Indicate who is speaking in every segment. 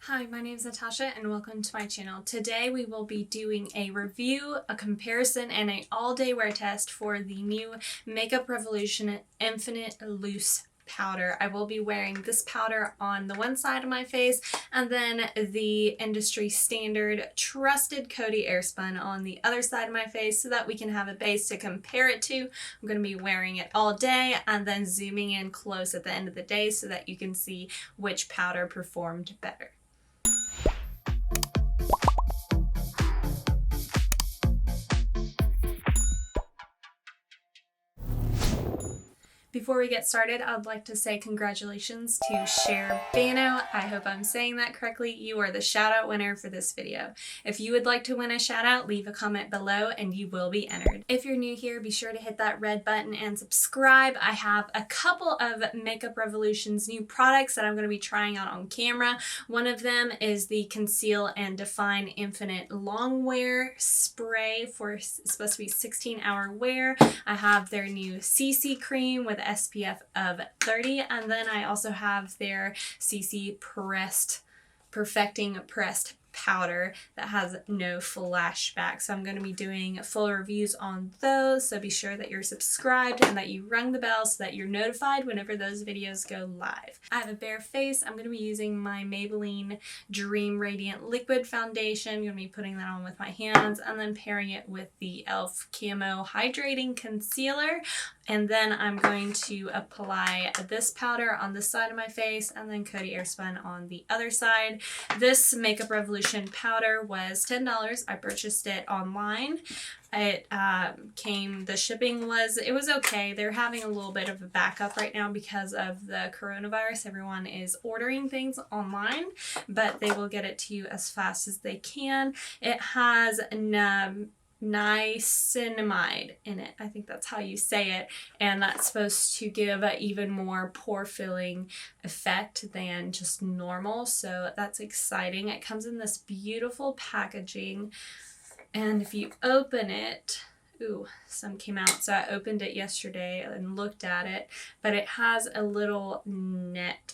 Speaker 1: Hi, my name is Natasha and welcome to my channel. Today we will be doing a review, a comparison, and an all-day wear test for the new Makeup Revolution Infinite Loose powder. I will be wearing this powder on the one side of my face and then the industry standard trusted Coty Airspun on the other side of my face so that we can have a base to compare it to. I'm going to be wearing it all day and then zooming in close at the end of the day so that you can see which powder performed better. Before we get started, I'd like to say congratulations to Cher Bano. I hope I'm saying that correctly. You are the shout out winner for this video. If you would like to win a shout out, leave a comment below and you will be entered. If you're new here, be sure to hit that red button and subscribe. I have a couple of Makeup Revolution's new products that I'm going to be trying out on camera. One of them is the Conceal and Define Infinite Long Wear Spray for it's supposed to be 16-hour wear. I have their new CC cream with SPF of 30, and then I also have their CC Perfecting Pressed powder that has no flashback. So I'm going to be doing full reviews on those, so be sure that you're subscribed and that you rung the bell so that you're notified whenever those videos go live. I have a bare face. I'm going to be using my Maybelline Dream Radiant Liquid Foundation. I'm going to be putting that on with my hands and then pairing it with the e.l.f. Camo Hydrating Concealer. And then I'm going to apply this powder on this side of my face and then Coty Airspun on the other side. This Makeup Revolution powder was $10. I purchased it online. The shipping was okay. They're having a little bit of a backup right now because of the coronavirus. Everyone is ordering things online, but they will get it to you as fast as they can. It has niacinamide in it. I think that's how you say it, and that's supposed to give an even more pore filling effect than just normal, so that's exciting. It comes in this beautiful packaging, and if you open it, ooh, some came out, so I opened it yesterday and looked at it, but it has a little net.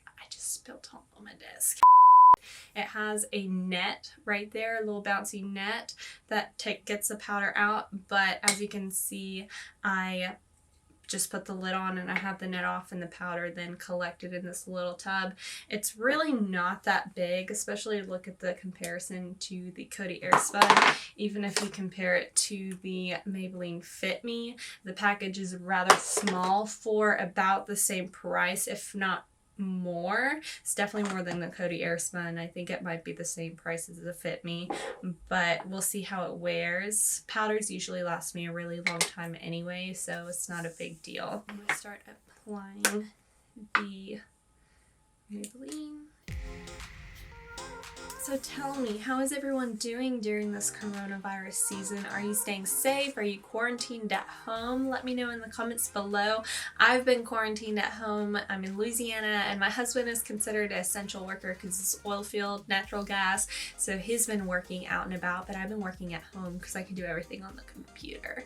Speaker 1: I just spilled all on my desk. It has a net right there, a little bouncy net that gets the powder out, but as you can see, I just put the lid on and I have the net off and the powder then collected in this little tub. It's really not that big, especially look at the comparison to the Coty Airspun. Even if you compare it to the Maybelline Fit Me, the package is rather small for about the same price, if not more. It's definitely more than the Coty Airspun. I think it might be the same price as the Fit Me, but we'll see how it wears. Powders usually last me a really long time anyway, so it's not a big deal. I'm going to start applying the Maybelline. So tell me, how is everyone doing during this coronavirus season? Are you staying safe? Are you quarantined at home? Let me know in the comments below. I've been quarantined at home. I'm in Louisiana, and my husband is considered an essential worker because it's oil field, natural gas, so he's been working out and about, but I've been working at home because I can do everything on the computer.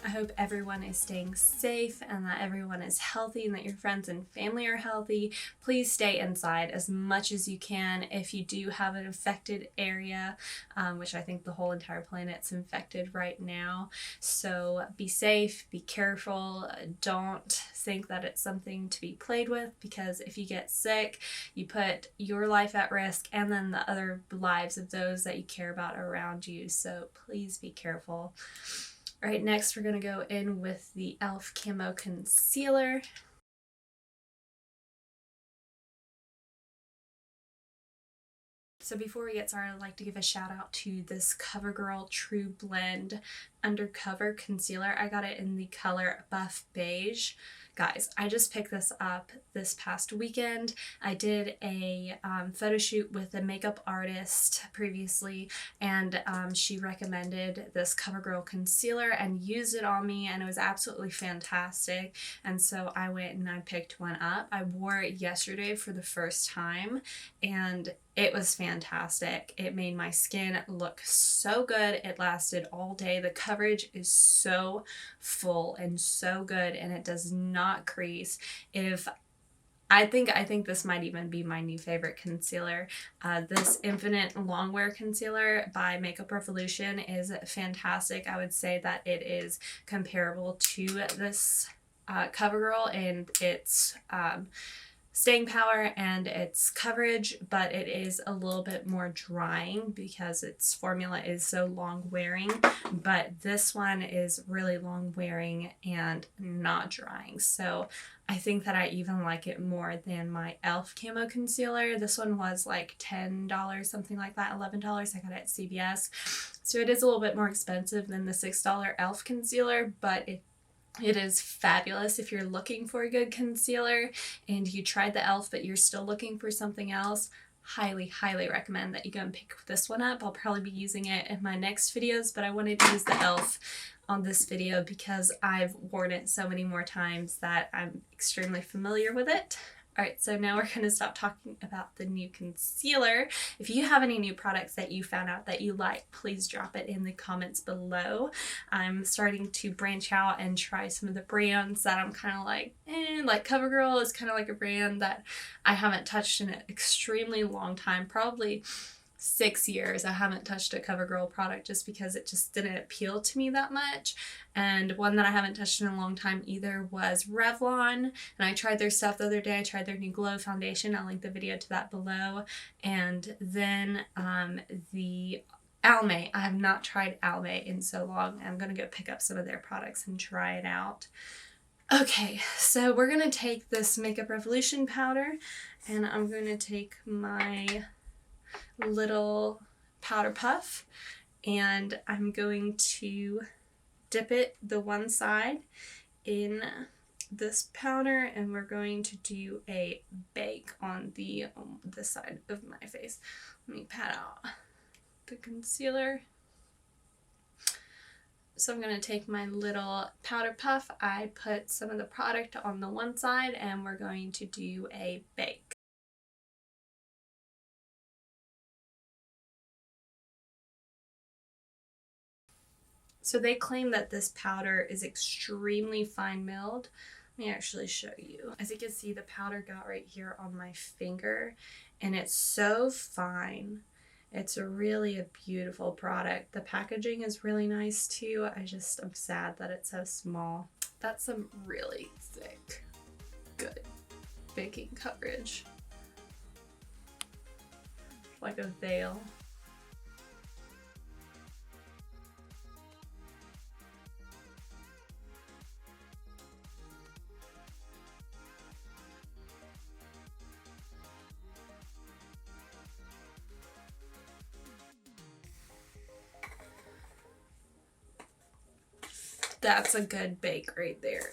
Speaker 1: I hope everyone is staying safe and that everyone is healthy and that your friends and family are healthy. Please stay inside as much as you can. If you do have an infected area, which I think the whole entire planet's infected right now, so be safe, be careful, don't think that it's something to be played with, because if you get sick, you put your life at risk and then the other lives of those that you care about around you, so please be careful. All right, next we're going to go in with the e.l.f. Camo Concealer. So before we get started, I'd like to give a shout out to this Covergirl Trublend Undercover Concealer. I got it in the color Buff Beige. Guys, I just picked this up this past weekend. I did a photo shoot with a makeup artist previously, and she recommended this Covergirl concealer and used it on me, and it was absolutely fantastic. And so I went and I picked one up. I wore it yesterday for the first time, and it was fantastic. It made my skin look so good. It lasted all day. The coverage is so full and so good, and it does not crease. I think this might even be my new favorite concealer. This Infinite Longwear Concealer by Makeup Revolution is fantastic. I would say that it is comparable to this CoverGirl in its staying power and its coverage, but it is a little bit more drying because its formula is so long wearing. But this one is really long wearing and not drying, so I think that I even like it more than my e.l.f. Camo Concealer. This one was like $10, something like that, $11. I got it at CVS, so it is a little bit more expensive than the $6 e.l.f. concealer, but it is fabulous if you're looking for a good concealer and you tried the e.l.f. but you're still looking for something else. Highly, highly recommend that you go and pick this one up. I'll probably be using it in my next videos, but I wanted to use the e.l.f. on this video because I've worn it so many more times that I'm extremely familiar with it. Alright, so now we're going to stop talking about the new concealer. If you have any new products that you found out that you like, please drop it in the comments below. I'm starting to branch out and try some of the brands that I'm kind of like CoverGirl is kind of like a brand that I haven't touched in an extremely long time, probably 6 years. I haven't touched a CoverGirl product just because it just didn't appeal to me that much. And one that I haven't touched in a long time either was Revlon, and I tried their stuff the other day. I tried their new Glow foundation. I'll link the video to that below. And then the Almay. I have not tried Almay in so long. I'm going to go pick up some of their products and try it out. Okay, so we're going to take this Makeup Revolution powder, and I'm going to take my little powder puff, and I'm going to dip it the one side in this powder, and we're going to do a bake on this side of my face. Let me pat out the concealer. So I'm going to take my little powder puff. I put some of the product on the one side, and we're going to do a bake. So they claim that this powder is extremely fine milled. Let me actually show you. As you can see, the powder got right here on my finger, and it's so fine. It's really a beautiful product. The packaging is really nice too. I'm sad that it's so small. That's some really thick, good baking coverage. Like a veil. That's a good bake right there.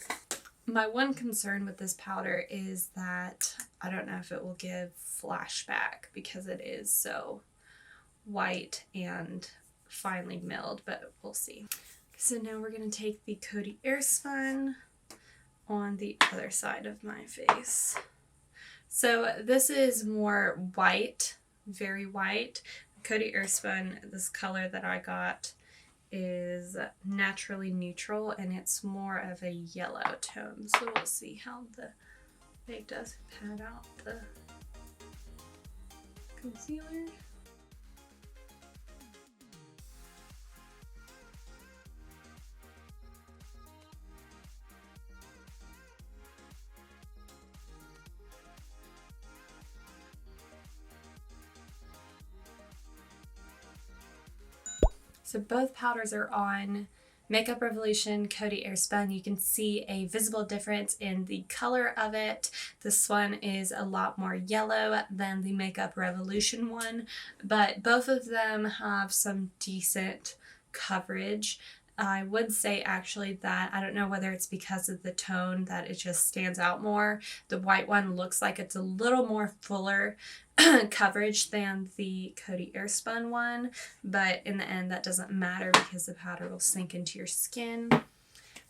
Speaker 1: My one concern with this powder is that I don't know if it will give flashback because it is so white and finely milled, but we'll see. So now we're going to take the Coty Airspun on the other side of my face. So this is more white, very white. Coty Airspun, this color that I got, is naturally neutral, and it's more of a yellow tone. So we'll see how the bake does. Pat out the concealer. So both powders are on Makeup Revolution Coty Airspun. You can see a visible difference in the color of it. This one is a lot more yellow than the Makeup Revolution one, but both of them have some decent coverage. I would say actually that I don't know whether it's because of the tone that it just stands out more. The white one looks like it's a little more fuller coverage than the Coty Airspun one, but in the end that doesn't matter because the powder will sink into your skin.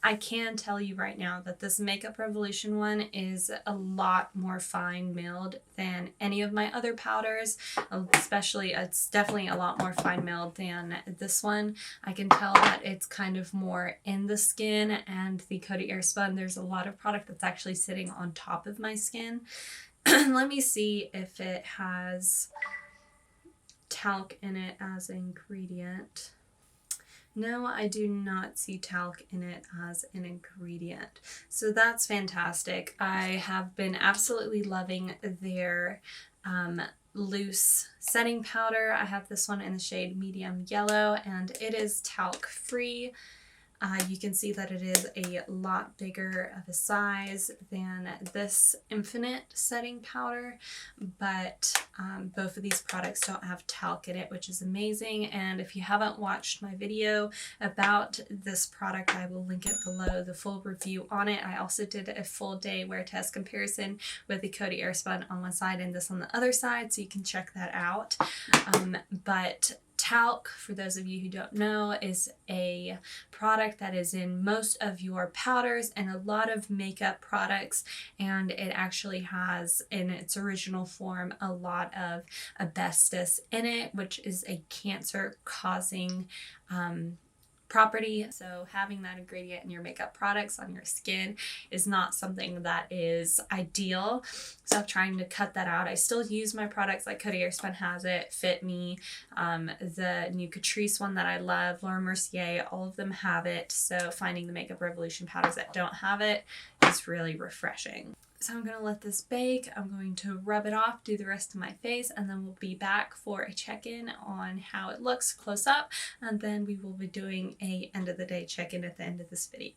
Speaker 1: I can tell you right now that this Makeup Revolution one is a lot more fine milled than any of my other powders, especially it's definitely a lot more fine milled than this one. I can tell that it's kind of more in the skin, and the Coty Airspun, there's a lot of product that's actually sitting on top of my skin. Let me see if it has talc in it as an ingredient. No, I do not see talc in it as an ingredient. So that's fantastic. I have been absolutely loving their loose setting powder. I have this one in the shade medium yellow, and it is talc free. You can see that it is a lot bigger of a size than this Infinite setting powder, but both of these products don't have talc in it, which is amazing. And if you haven't watched my video about this product, I will link it below, the full review on it. I also did a full day wear test comparison with the Coty Airspun on one side and this on the other side, so you can check that out. But talc, for those of you who don't know, is a product that is in most of your powders and a lot of makeup products, and it actually has in its original form a lot of asbestos in it, which is a cancer causing property. So having that ingredient in your makeup products on your skin is not something that is ideal. So I'm trying to cut that out. I still use my products like Coty Airspun has it, Fit Me, the new Catrice one that I love, Laura Mercier, all of them have it. So finding the Makeup Revolution powders that don't have it is really refreshing. So I'm going to let this bake. I'm going to rub it off, do the rest of my face, and then we'll be back for a check-in on how it looks close up, and then we will be doing a end of the day check-in at the end of this video.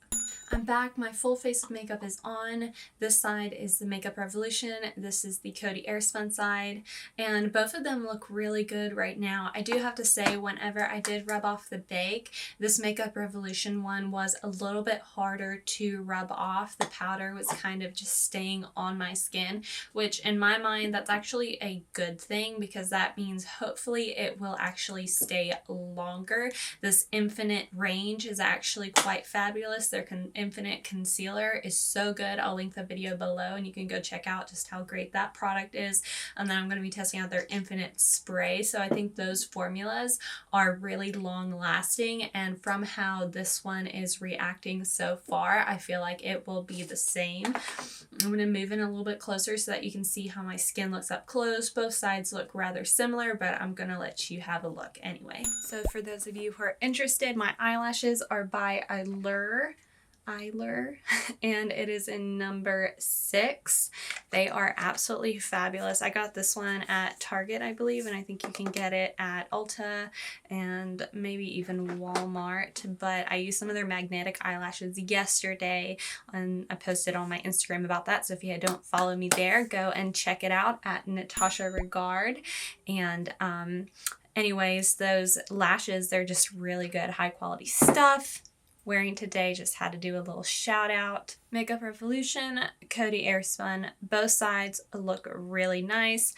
Speaker 1: I'm back. My full face of makeup is on. This side is the Makeup Revolution. This is the Coty Airspun side, and both of them look really good right now. I do have to say, whenever I did rub off the bake, this Makeup Revolution one was a little bit harder to rub off. The powder was kind of just staying on my skin, which in my mind that's actually a good thing, because that means hopefully it will actually stay longer. This Infinite range is actually quite fabulous. Their Infinite Concealer is so good. I'll link the video below and you can go check out just how great that product is. And then I'm going to be testing out their Infinite Spray. So I think those formulas are really long lasting, and from how this one is reacting so far, I feel like it will be the same. I'm going to move in a little bit closer so that you can see how my skin looks up close. Both sides look rather similar, but I'm going to let you have a look anyway. So for those of you who are interested, my eyelashes are by Eylure, and it is in number 6. They are absolutely fabulous. I got this one at Target, I believe, and I think you can get it at Ulta and maybe even Walmart, but I used some of their magnetic eyelashes yesterday, and I posted on my Instagram about that, so if you don't follow me there, go and check it out at Natasha Regard. And anyways, those lashes, they're just really good, high quality stuff. Wearing today, just had to do a little shout out. Makeup Revolution, Coty Airspun, both sides look really nice.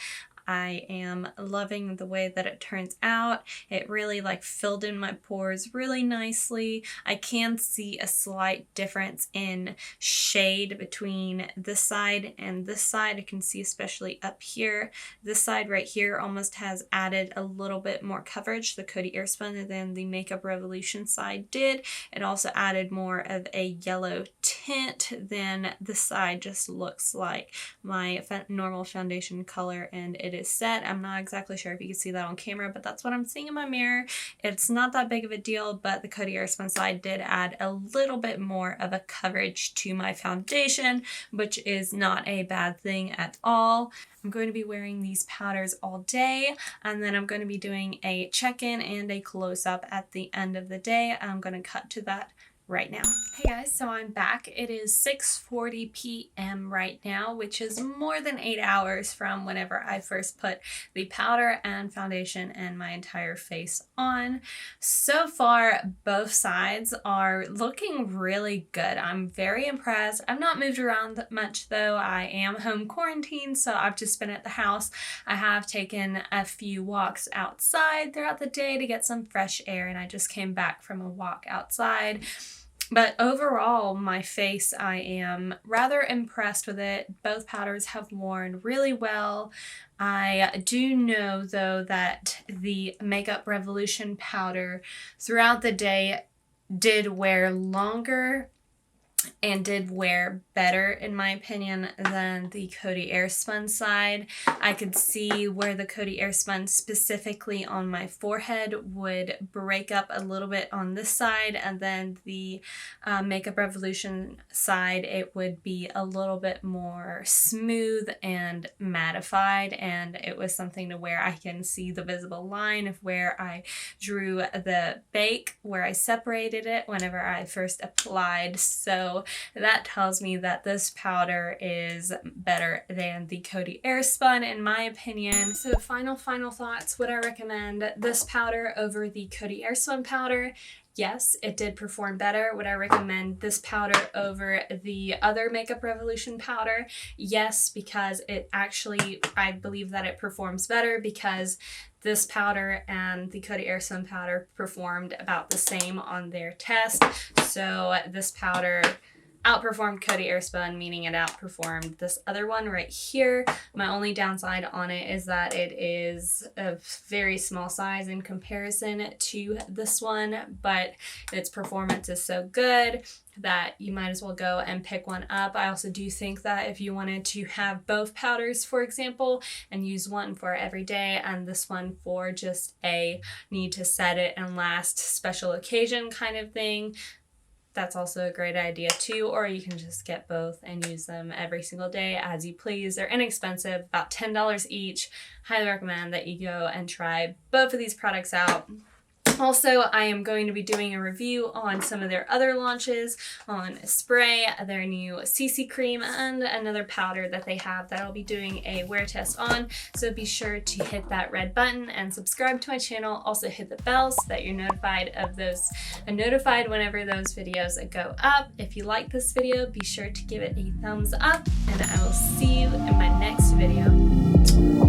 Speaker 1: I am loving the way that it turns out. It really like filled in my pores really nicely. I can see a slight difference in shade between this side and this side. I can see especially up here. This side right here almost has added a little bit more coverage, the Coty Airspun, than the Makeup Revolution side did. It also added more of a yellow tint than this side just looks like my normal foundation color, and it is set. I'm not exactly sure if you can see that on camera, but that's what I'm seeing in my mirror. It's not that big of a deal, but the Coty Airspun side did add a little bit more of a coverage to my foundation, which is not a bad thing at all. I'm going to be wearing these powders all day, and then I'm going to be doing a check-in and a close-up at the end of the day. I'm going to cut to that right now. Hey guys, so I'm back. It is 6:40 p.m. right now, which is more than 8 hours from whenever I first put the powder and foundation and my entire face on. So far, both sides are looking really good. I'm very impressed. I've not moved around much though. I am home quarantined, so I've just been at the house. I have taken a few walks outside throughout the day to get some fresh air, and I just came back from a walk outside. But overall, my face, I am rather impressed with it. Both powders have worn really well. I do know, though, that the Makeup Revolution powder throughout the day did wear longer and did wear better, in my opinion, than the Coty Airspun side. I could see where the Coty Airspun specifically on my forehead would break up a little bit on this side, and then the Makeup Revolution side, it would be a little bit more smooth and mattified, and it was something to where I can see the visible line of where I drew the bake, where I separated it whenever I first applied. So that tells me that this powder is better than the Coty Airspun, in my opinion. So final thoughts. Would I recommend this powder over the Coty Airspun powder? Yes, it did perform better. Would I recommend this powder over the other Makeup Revolution powder? Yes, because it actually, I believe that it performs better because this powder and the Coty Airspun powder performed about the same on their test. So this powder outperformed Coty Airspun, meaning it outperformed this other one right here. My only downside on it is that it is a very small size in comparison to this one, but its performance is so good that you might as well go and pick one up. I also do think that if you wanted to have both powders, for example, and use one for every day and this one for just a need to set it and last special occasion kind of thing, that's also a great idea too. Or you can just get both and use them every single day as you please. They're inexpensive, about $10 each. Highly recommend that you go and try both of these products out. Also, I am going to be doing a review on some of their other launches, on spray, their new CC cream, and another powder that they have that I'll be doing a wear test on. So be sure to hit that red button and subscribe to my channel. Also hit the bell so that you're notified whenever those videos go up. If you like this video, be sure to give it a thumbs up, and I will see you in my next video.